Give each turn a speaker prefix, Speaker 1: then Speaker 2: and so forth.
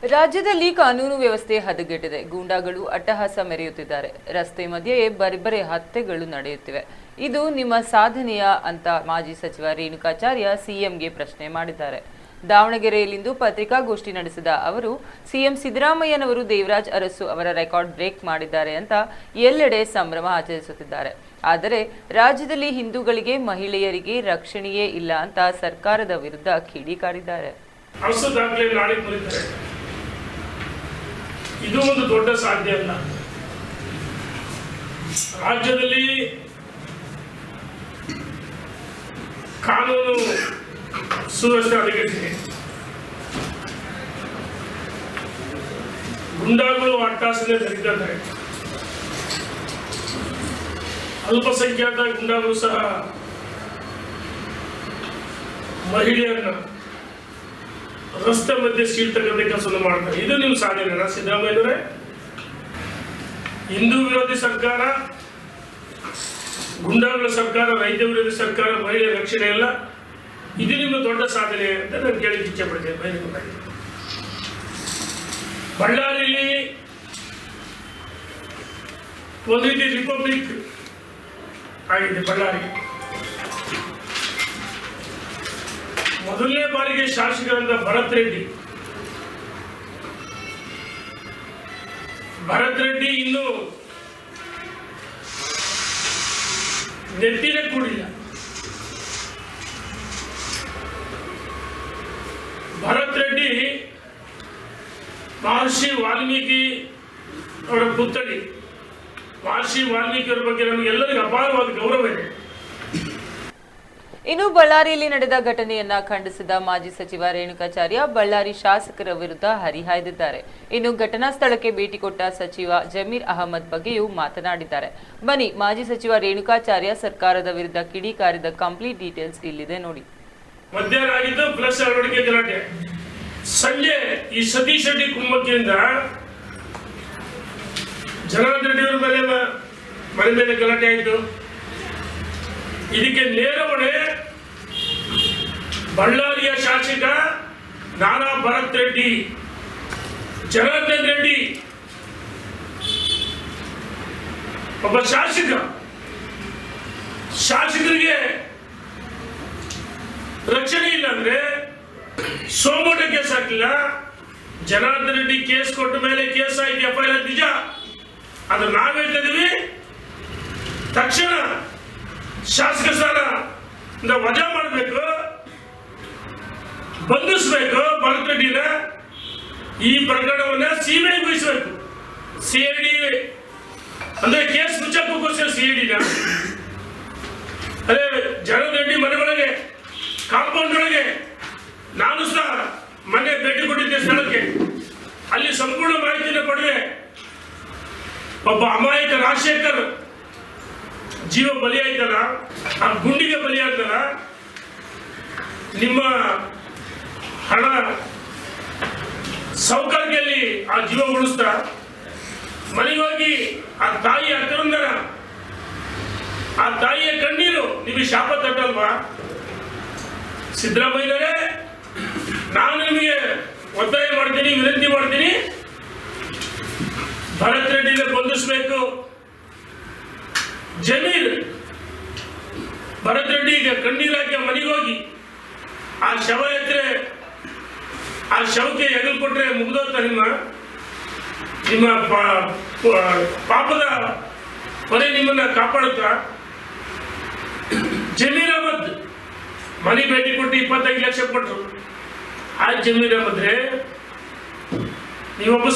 Speaker 1: ರಾಜ್ಯದಲ್ಲಿ ಕಾನೂನು ವ್ಯವಸ್ಥೆ ಹದಗೆಟ್ಟಿದೆ. ಗೂಂಡಾಗಳು ಅಟ್ಟಹಾಸ ಮೆರೆಯುತ್ತಿದ್ದಾರೆ. ರಸ್ತೆ ಮಧ್ಯೆ ಬರಿಬರೆ ಹತ್ಯೆಗಳು ನಡೆಯುತ್ತಿವೆ. ಇದು ನಿಮ್ಮ ಸಾಧನೆಯ ಅಂತ ಮಾಜಿ ಸಚಿವ ರೇಣುಕಾಚಾರ್ಯ ಸಿಎಂಗೆ ಪ್ರಶ್ನೆ ಮಾಡಿದ್ದಾರೆ. ದಾವಣಗೆರೆಯಲ್ಲಿಂದು ಪತ್ರಿಕಾಗೋಷ್ಠಿ ನಡೆಸಿದ ಅವರು ಸಿಎಂ ಸಿದ್ದರಾಮಯ್ಯನವರು ದೇವರಾಜ್ ಅರಸು ಅವರ ರೆಕಾರ್ಡ್ ಬ್ರೇಕ್ ಮಾಡಿದ್ದಾರೆ ಅಂತ ಎಲ್ಲೆಡೆ ಸಂಭ್ರಮ ಆಚರಿಸುತ್ತಿದ್ದಾರೆ. ಆದರೆ ರಾಜ್ಯದಲ್ಲಿ ಹಿಂದೂಗಳಿಗೆ ಮಹಿಳೆಯರಿಗೆ ರಕ್ಷಣೆಯೇ ಇಲ್ಲ ಅಂತ ಸರ್ಕಾರದ ವಿರುದ್ಧ ಕಿಡಿಕಾರಿದ್ದಾರೆ.
Speaker 2: ಇದು ಒಂದು ದೊಡ್ಡ ಸಾಧ್ಯ ಅಲ್ಲ. ರಾಜ್ಯದಲ್ಲಿ ಕಾನೂನು ಸುವ್ಯವಸ್ಥೆ ಹದಗೆಟ್ಟಿದೆ. ಗುಂಡಾಗಳು ಅಟ್ಟಹಾಸನೆ ಮೆರೀತಾರೆ. ಅಲ್ಪಸಂಖ್ಯಾತ ಗುಂಡಾಗಳು ಸಹ ಮಹಿಳೆಯರನ್ನ ರಸ್ತೆ ಮಧ್ಯೆ ಸೀಳ್ತಕ್ಕಂಥ ಕೆಲಸವನ್ನು ಮಾಡ್ತಾರೆ. ಇದು ನಿಮ್ಮ ಸಾಧನೆನ ಸಿದ್ದರಾಮಯ್ಯನವರೇ? ಹಿಂದೂ ವಿರೋಧಿ ಸರ್ಕಾರ, ಗುಂಡಾಗಳ ಸರ್ಕಾರ, ರೈತ ವಿರೋಧಿ ಸರ್ಕಾರ, ಮಹಿಳೆಯ ರಕ್ಷಣೆ ಎಲ್ಲ, ಇದು ನಿಮ್ಮ ದೊಡ್ಡ ಸಾಧನೆ ಅಂತ ನಾನು ಕೇಳಲಿಕ್ಕೆ ಇಚ್ಛೆ ಪಡ್ತೇನೆ. ಬಳ್ಳಾರಿಯಲ್ಲಿ ಒಂದು ರೀತಿ ರಿಪಬ್ಲಿಕ್ ಆಗಿದೆ. ಬಳ್ಳಾರಿ ಮೊದಲನೇ ಬಾರಿಗೆ ಶಾಸಕರಾದ ಭರತ್ ರೆಡ್ಡಿ ಇನ್ನು ನೆತ್ತಿನೇ ಕೂಡಿಲ್ಲ. ಭರತ್ ರೆಡ್ಡಿ ಮಹರ್ಷಿ ವಾಲ್ಮೀಕಿ ಅವರ ಪುತ್ಥಳಿ. ಮಹರ್ಷಿ ವಾಲ್ಮೀಕಿ ಅವರ ಬಗ್ಗೆ ನಮಗೆಲ್ಲರಿಗೂ ಅಪಾರವಾದ ಗೌರವ ಇದೆ.
Speaker 1: ಇನ್ನು ಬಳ್ಳಾರಿಯಲ್ಲಿ ನಡೆದ ಘಟನೆಯನ್ನ ಖಂಡಿಸಿದ ಮಾಜಿ ಸಚಿವ ರೇಣುಕಾಚಾರ್ಯ ಬಳ್ಳಾರಿ ಶಾಸಕರ ವಿರುದ್ಧ ಹರಿಹಾಯ್ದಿದ್ದಾರೆ. ಇನ್ನು ಘಟನಾ ಸ್ಥಳಕ್ಕೆ ಭೇಟಿ ಕೊಟ್ಟ ಸಚಿವ ಜಮೀರ್ ಅಹಮದ್ ಬಗ್ಗೆಯೂ ಮಾತನಾಡಿದ್ದಾರೆ. ಬನ್ನಿ, ಮಾಜಿ ಸಚಿವ ರೇಣುಕಾಚಾರ್ಯ ಸರ್ಕಾರದ ವಿರುದ್ಧ ಕಿಡಿಕಾರಿದ ಕಂಪ್ಲೀಟ್ ಡೀಟೇಲ್ಸ್ ಇಲ್ಲಿದೆ ನೋಡಿ.
Speaker 2: ಮಧ್ಯಾಹ್ನ ಆಗಿದ್ದು ಪ್ಲಸ್ ಅಳವಡಿಕೆ ಗಲಾಟೆ. ಸಂಜೆ ಈ ಸತೀಶ್ ರೆಡ್ಡಿ ಕುಟುಂಬದಿಂದ ಜನಾರ್ದನ್ ರೆಡ್ಡಿ ಅವರ ಮನೆ ಮೇಲೆ ಗಲಾಟೆ ಆಯಿತು. ಇದಕ್ಕೆ ನೇರ ಹೊಣೆ ಬಳ್ಳಾರಿಯ ಶಾಸಕ ನಾನಾ ಭರತ್ ರೆಡ್ಡಿ, ಜನಾರ್ದನ್ ರೆಡ್ಡಿ. ಒಬ್ಬ ಶಾಸಕರಿಗೆ ರಕ್ಷಣೆ ಇಲ್ಲ ಅಂದ್ರೆ ಸೋಮೋಟ ಕೇಸ್ ಹಾಕಿಲ್ಲ. ಜನಾರ್ದನ್ ರೆಡ್ಡಿ ಕೇಸ್ ಕೊಟ್ಟ ಮೇಲೆ ಕೇಸ್ ಆಯ್ತು, FIR ನಿಜ. ಅದು ನಾವು ಹೇಳ್ತಾ ಇದೀವಿ. ತಕ್ಷಣ ಶಾಸಕ ಸ್ಥಾನ ವಜಾ ಮಾಡಬೇಕು, ಬಂಧಿಸಬೇಕು ಭರತ್ ರೆಡ್ಡಿನ. ಈ ಪ್ರಕರಣವನ್ನ CBI ವಹಿಸಬೇಕು. CID ಅಂದ್ರೆ ಕೇಸ್ ಮುಚ್ಚಕ್ಕೋಸ್ಕರ CID ಅದೇ ಜನಾರ್ದನ್ ರೆಡ್ಡಿ ಮನೆ ಒಳಗೆ ಕಾಂಪೌಂಡ್ ಒಳಗೆ ನಾನು ಸಹ ಮನೆ ಭೇಟಿ ಕೊಟ್ಟಿದ್ದೆ ಸ್ಥಳಕ್ಕೆ. ಅಲ್ಲಿ ಸಂಪೂರ್ಣ ಮಾಹಿತಿಯನ್ನು ಪಡೆದೆ. ಒಬ್ಬ ಅಮಾಯಕ ರಾಜಶೇಖರ್ ಜೀವ ಬಲಿಯಾಯ್ತಲ್ಲ, ಆ ಗುಂಡಿಗೆ ಬಲಿಯಾಗ್ತಲ್ಲ. ನಿಮ್ಮ ಹಣ ಸೌಕರ್ಯದಲ್ಲಿ ಆ ಜೀವ ಉಳಿಸ್ತಾ ಮನೆಗೆ ಹೋಗಿ ಆ ತಾಯಿ ಅಕ್ಕರಂದರ, ಆ ತಾಯಿಯ ಕಣ್ಣೀರು ನಿಮಗೆ ಶಾಪ ತಟ್ಟಲ್ವಾ? ಸಿದ್ದರಾಮಯ್ಯನವರೇ, ನಾನು ನಿಮಗೆ ಒತ್ತಾಯ ಮಾಡ್ತೀನಿ, ವಿನಂತಿ ಮಾಡ್ತೀನಿ, ಭರತ್ ರೆಡ್ಡಿನ ಬಂಧಿಸಬೇಕು. ಜಮೀರ್ ಭರತ್ ರೆಡ್ಡಿ ಈಗ ಕಣ್ಣೀರಾಕಿ ಮನೆಗೆ ಹೋಗಿ ಆ ಶವ ಎತ್ತರೆ, ಆ ಶವಕ್ಕೆ ಎಗಲ್ ಕೊಟ್ರೆ ಮುಗ್ದೋತ ನಿಮ್ಮ ಪಾಪದ ಕೊನೆ ನಿಮ್ಮನ್ನ ಕಾಪಾಡುತ್ತಾ? ಜಮೀರ್ ಅಹಮದ್ ಮನೆ ಭೇಟಿ ಕೊಟ್ಟು 25 ಲಕ್ಷ ಕೊಟ್ಟರು. ಆ ಜಮೀರ್ ಅಹಮದ್ರೆ ನೀವೊಬ್ಬ